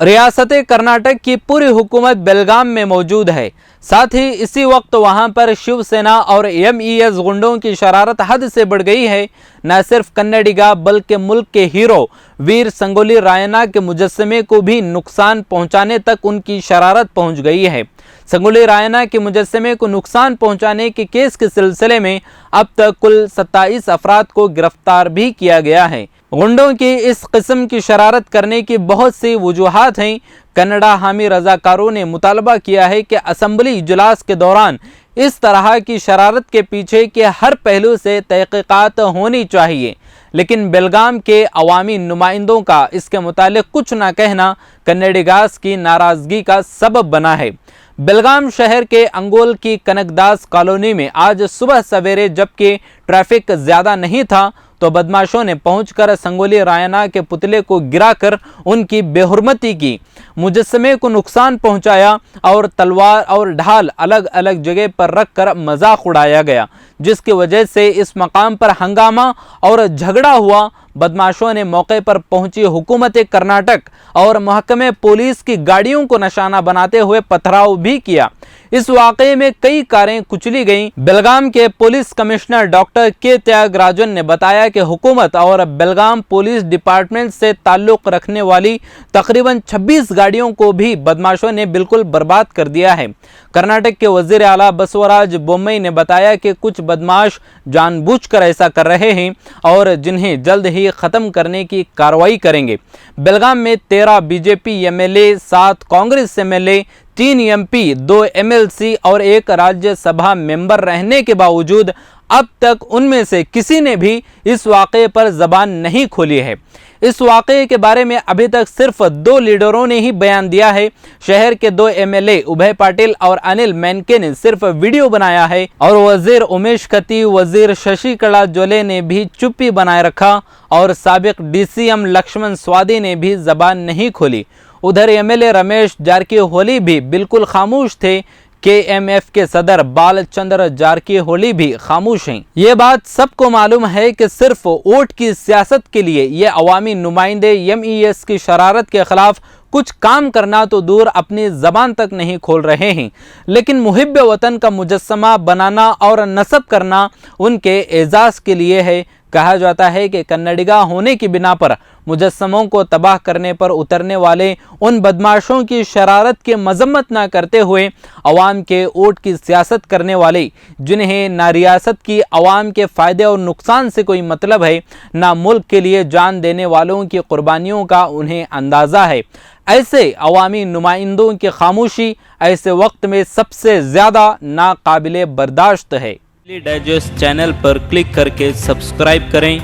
रियासत कर्नाटक की पूरी हुकूमत बेलगाम में मौजूद है। साथ ही इसी वक्त वहां पर शिवसेना और एमईएस गुंडों की शरारत हद से बढ़ गई है। न सिर्फ कन्नडिगा बल्कि मुल्क के हीरो वीर संगोली रायन्ना के मुजस्समे को भी नुकसान पहुंचाने तक उनकी शरारत पहुंच गई है। संगोली रायन्ना के मुजस्समे को नुकसान पहुंचाने के केस के सिलसिले में अब तक कुल 27 अफराद को गिरफ्तार भी किया गया है। गुंडों की इस किस्म की शरारत करने की बहुत सी वजूहात हैं। कन्नड़ा हामी रजाकारों ने मुतालबा किया है कि असम्बली इजलास के दौरान इस तरह की शरारत के पीछे के हर पहलू से तहकीकात होनी चाहिए, लेकिन बेलगाम के अवामी नुमाइंदों का इसके मुतालिक कुछ न कहना कन्नडिगास की नाराज़गी का सबब बना है। बेलगाम शहर के अंगोल की कनकदास कॉलोनी में आज सुबह सवेरे जबकि ट्रैफिक ज़्यादा नहीं था तो बदमाशों ने पहुंचकर संगोली रायन्ना के पुतले को गिराकर उनकी बेहुरमती की, मुजस्समे को नुकसान पहुंचाया और तलवार और ढाल अलग अलग जगह पर रखकर मजाक उड़ाया गया, जिसकी वजह से इस मकाम पर हंगामा और झगड़ा हुआ। बदमाशों ने मौके पर पहुंची हुकूमत कर्नाटक और महकमे पुलिस की गाड़ियों को निशाना बनाते हुए पथराव भी किया। इस वाक़े में कई कारें कुचली गईं। बेलगाम के पुलिस कमिश्नर डॉक्टर के त्यागराजन ने बताया कि हुकूमत और बेलगाम पुलिस डिपार्टमेंट से ताल्लुक़ रखने वाली तकरीबन 26 गाड़ियों को भी बदमाशों ने बिल्कुल बर्बाद कर दिया है। कर्नाटक के वज़ीर आला बसवराज बोम्मई ने बताया कि कुछ बदमाश जानबूझकर ऐसा कर रहे हैं और जिन्हें जल्द ही ख़त्म करने की कार्रवाई करेंगे। बेलगाम में 13 BJP MLA, 7 Congress MLA, 3 MP, 2 MLC और 1 राज्यसभा मेंबर रहने के बावजूद अब तक उनमें से किसी ने भी इस वाक़े पर ज़बान नहीं खोली है। इस वाक़े के बारे में अभी तक सिर्फ 2 लीडरों ने ही बयान दिया है। शहर के 2 एमएलए उभय पाटिल और अनिल मेनके ने सिर्फ वीडियो बनाया है और वज़ीर उमेश कत्ती, वज़ीर शशिकला जोले ने भी चुप्पी बनाए रखा और साबिक डीसीएम लक्ष्मण स्वादी ने भी ज़बान नहीं खोली। उधर एमएलए रमेश जारकीहोली भी बिल्कुल खामोश थे। केएमएफ के सदर बालचंद्र जारकीहोली भी खामोश हैं। ये बात सबको मालूम है कि सिर्फ वोट की सियासत के लिए ये अवामी नुमाइंदे एमईएस की शरारत के खिलाफ कुछ काम करना तो दूर अपनी ज़बान तक नहीं खोल रहे हैं, लेकिन मुहिब वतन का मुजस्समा बनाना और नस्ब करना उनके एजाज़ के लिए है। कहा जाता है कि कन्नडिगा होने की बिना पर मुजस्समों को तबाह करने पर उतरने वाले उन बदमाशों की शरारत की मजम्मत न करते हुए अवाम के वोट की सियासत करने वाले, जिन्हें ना रियासत की अवाम के फ़ायदे और नुकसान से कोई मतलब है, ना मुल्क के लिए जान देने वालों की कुर्बानियों का उन्हें अंदाज़ा है, ऐसे अवामी नुमाइंदों की खामोशी ऐसे वक्त में सबसे ज़्यादा नाकाबिले बर्दाश्त है। डाइजेस्ट चैनल पर क्लिक करके सब्सक्राइब करें।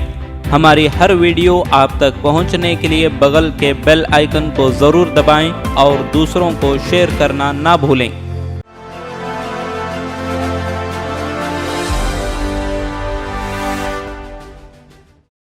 हमारी हर वीडियो आप तक पहुंचने के लिए बगल के बेल आइकन को ज़रूर दबाएं और दूसरों को शेयर करना ना भूलें।